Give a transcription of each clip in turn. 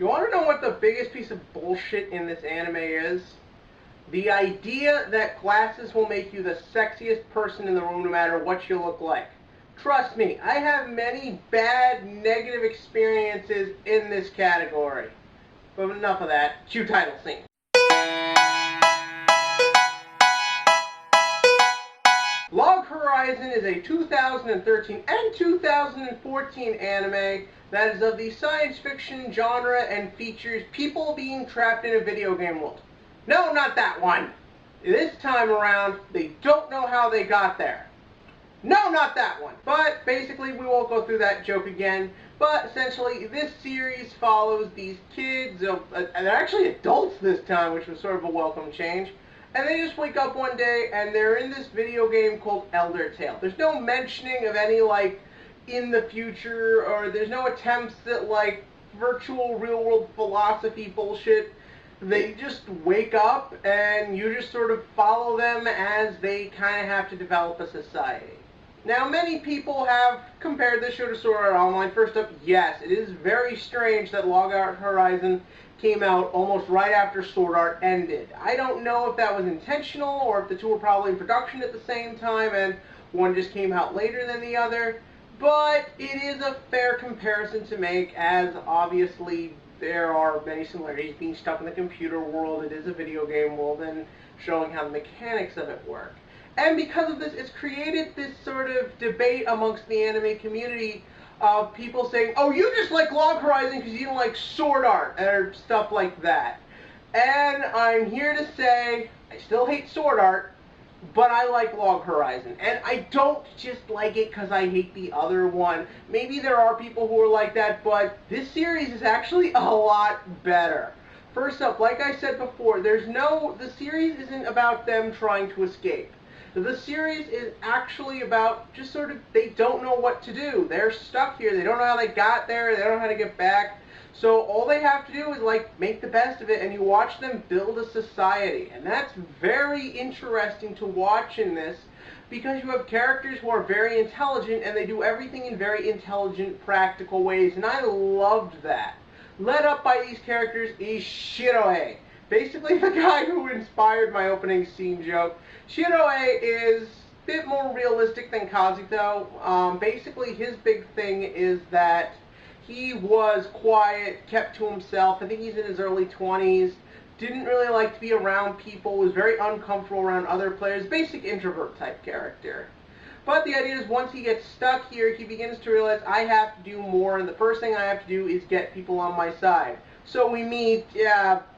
You want to know what the biggest piece of bullshit in this anime is? The idea that glasses will make you the sexiest person in the room no matter what you look like. Trust me, I have many bad, negative experiences in this category. But enough of that. Cue title scene. Log Horizon is a 2013 and 2014 anime that is of the science fiction genre and features people being trapped in a video game world. No, not that one! This time around, they don't know how they got there. No, not that one! But basically, we won't go through that joke again. But essentially, this series follows these kids, and they're actually adults this time, which was sort of a welcome change. And they just wake up one day and they're in this video game called Elder Tale. There's no mentioning of any, in the future, or there's no attempts at, virtual real-world philosophy bullshit. They just wake up and you just sort of follow them as they kind of have to develop a society. Now, many people have compared this show to Sword Art Online. First up, yes, it is very strange that Log Horizon came out almost right after Sword Art ended. I don't know if that was intentional or if the two were probably in production at the same time and one just came out later than the other, but it is a fair comparison to make, as obviously there are many similarities. Being stuck in the computer world, it is a video game world, and showing how the mechanics of it work. And because of this, it's created this sort of debate amongst the anime community of people saying, oh, you just like Log Horizon because you don't like Sword Art, or stuff like that. And I'm here to say, I still hate Sword Art, but I like Log Horizon. And I don't just like it because I hate the other one. Maybe there are people who are like that, but this series is actually a lot better. First up, like I said before, the series isn't about them trying to escape. The series is actually about just sort of, they don't know what to do. They're stuck here. They don't know how they got there. They don't know how to get back. So all they have to do is, make the best of it, and you watch them build a society. And that's very interesting to watch in this, because you have characters who are very intelligent, and they do everything in very intelligent, practical ways. And I loved that. Led up by these characters is Shiroe. Basically, the guy who inspired my opening scene joke. Shiroe is a bit more realistic than Kazuto. Basically, his big thing is that he was quiet, kept to himself. I think he's in his early 20s. Didn't really like to be around people. Was very uncomfortable around other players. Basic introvert type character. But the idea is once he gets stuck here, he begins to realize, I have to do more, and the first thing I have to do is get people on my side. So we meet,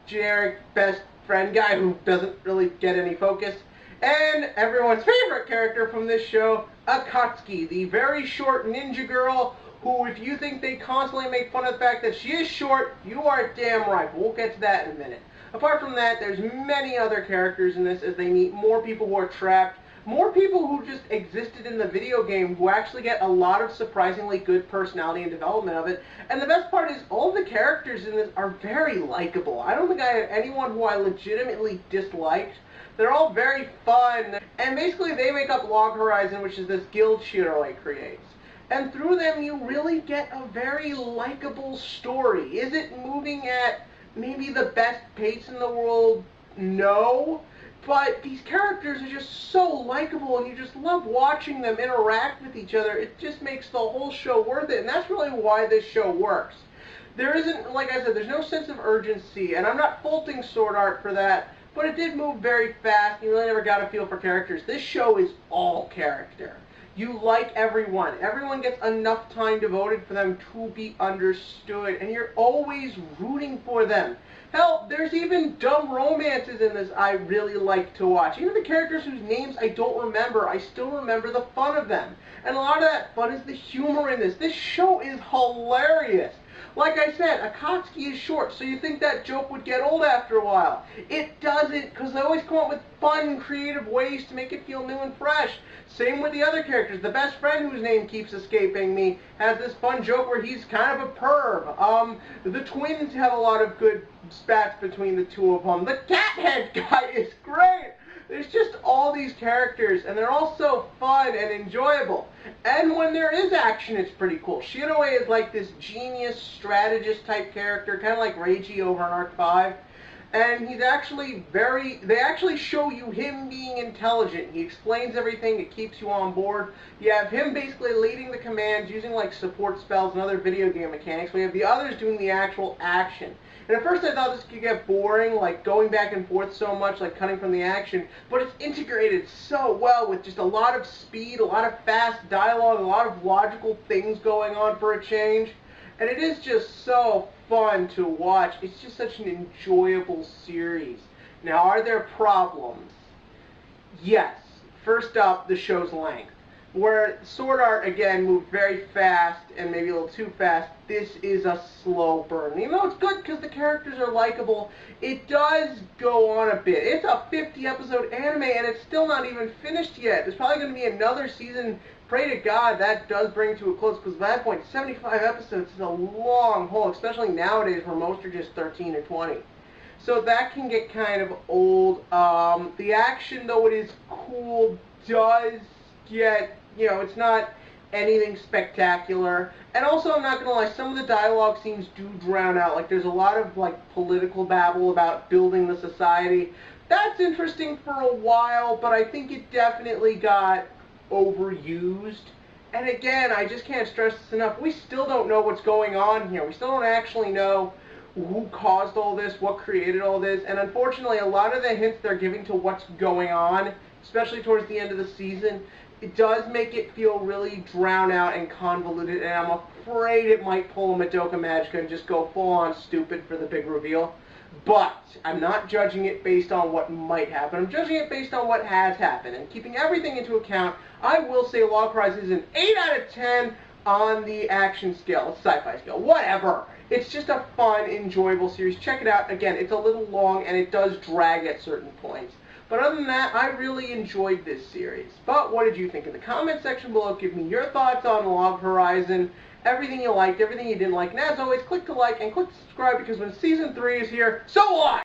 generic best friend guy who doesn't really get any focus, and everyone's favorite character from this show, Akatsuki, the very short ninja girl who, if you think they constantly make fun of the fact that she is short, you are damn right. We'll get to that in a minute. Apart from that, there's many other characters in this as they meet more people who are trapped, more people who just existed in the video game who actually get a lot of surprisingly good personality and development of it. And the best part is all the characters in this are very likable. I don't think I had anyone who I legitimately disliked. They're all very fun. And basically they make up Log Horizon, which is this guild Shiroe creates. And through them you really get a very likable story. Is it moving at maybe the best pace in the world? No. But these characters are just so likable, and you just love watching them interact with each other. It just makes the whole show worth it, and that's really why this show works. There isn't, like I said, there's no sense of urgency, and I'm not faulting Sword Art for that, but it did move very fast, and you really never got a feel for characters. This show is all character. You like everyone. Everyone gets enough time devoted for them to be understood, and you're always rooting for them. Hell, there's even dumb romances in this I really like to watch. Even the characters whose names I don't remember, I still remember the fun of them. And a lot of that fun is the humor in this. This show is hilarious. Like I said, Akatsuki is short, so you think that joke would get old after a while. It doesn't, because they always come up with fun, creative ways to make it feel new and fresh. Same with the other characters. The best friend, whose name keeps escaping me, has this fun joke where he's kind of a perv. The twins have a lot of good spats between the two of them. The cat head guy is great. There's just all these characters, and they're all so fun and enjoyable. And when there is action, it's pretty cool. Shinoe is like this genius strategist type character, kind of like Reiji over in Arc 5. And he's actually they actually show you him being intelligent. He explains everything, it keeps you on board. You have him basically leading the commands, using like support spells and other video game mechanics. We have the others doing the actual action. And at first I thought this could get boring, like going back and forth so much, like cutting from the action, but it's integrated so well with just a lot of speed, a lot of fast dialogue, a lot of logical things going on for a change. And it is just so fun to watch. It's just such an enjoyable series. Now, are there problems? Yes. First up, the show's length. Where Sword Art, again, moved very fast and maybe a little too fast, this is a slow burn. Even though it's good because the characters are likable, it does go on a bit. It's a 50-episode anime, and it's still not even finished yet. There's probably going to be another season. Pray to God that does bring it to a close, because by that point, 75 episodes is a long haul, especially nowadays where most are just 13 or 20. So that can get kind of old. The action, though it is cool, does get, it's not anything spectacular. And also, I'm not going to lie, some of the dialogue scenes do drown out. Like, there's a lot of, political babble about building the society. That's interesting for a while, but I think it definitely got overused. And again, I just can't stress this enough. We still don't know what's going on here. We still don't actually know who caused all this, what created all this. And unfortunately, a lot of the hints they're giving to what's going on, especially towards the end of the season, it does make it feel really drown out and convoluted, and I'm afraid it might pull a Madoka Magica and just go full on stupid for the big reveal. But I'm not judging it based on what might happen. I'm judging it based on what has happened. And keeping everything into account, I will say Log Horizon is an 8 out of 10 on the action scale, sci-fi scale, whatever. It's just a fun, enjoyable series. Check it out. Again, it's a little long and it does drag at certain points. But other than that, I really enjoyed this series. But what did you think? In the comment section below, give me your thoughts on Log Horizon. Everything you liked, everything you didn't like. And as always, click to like and click to subscribe, because when Season 3 is here, so will I!